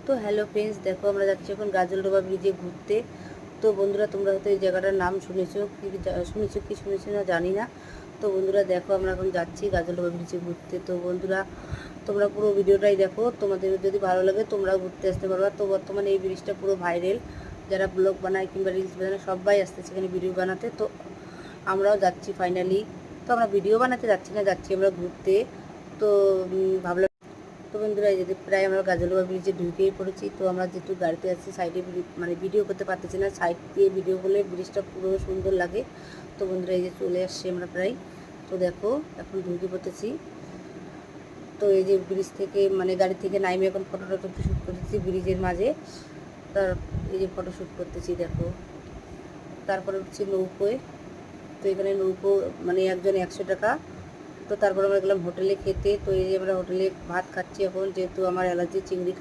তো hello friends, দেখো আমরা যাচ্ছি এখন গাজলডোবা ব্রিজে ঘুরতে। তো বন্ধুরা, তোমরা হয়তো এই জায়গাটার নাম শুনেছো না জানি না। তো বন্ধুরা দেখো, আমরা এখন যাচ্ছি গাজলডোবা ব্রিজে ঘুরতে। তো বন্ধুরা, তোমরা পুরো ভিডিওটাই দেখো, তোমাদের যদি ভালো লাগে তোমরাও ঘুরতে আসতে পারবা। তো বর্তমানে এই ব্রিজটা পুরো ভাইরাল, যারা ব্লগ বানায় কিংবা রিলস বানায় সবাই আসতেছে এখানে ভিডিও বানাতে। তো আমরাও যাচ্ছি ফাইনালি। তো আমরা ভিডিও বানাতে যাচ্ছি না, যাচ্ছি আমরা ঘুরতে। তো ভাবলাম। তো বন্ধুরা, এই যে প্রায় আমরা গাজলডোবা ব্রিজে ঢুকেই পড়েছি। তো আমরা যেহেতু গাড়িতে আছি, সাইডে মানে ভিডিও করতে পারতেছি না, সাইড দিয়ে ভিডিও করলে ব্রিজটা পুরো সুন্দর লাগে। তো বন্ধুরা, এই যে চলে আসছি আমরা প্রায়। তো দেখো, এখন ঢুকে পড়তেছি। তো এই যে ব্রিজ থেকে মানে গাড়ি থেকে নাইমে এখন ফটোটা শ্যুট করতেছি ব্রিজের মাঝে। তার এই যে ফটো শ্যুট করতেছি দেখো। তারপরে হচ্ছে নৌকোয়। তো এখানে নৌকো মানে একজন 100 টাকা। তো তারপর আমরা গেলাম হোটেলে খেতে। তো এই যে আমরা হোটেলে ভাত খাচ্ছি এখন, যেহেতু আমার অ্যালার্জি চিংড়ি খাবো।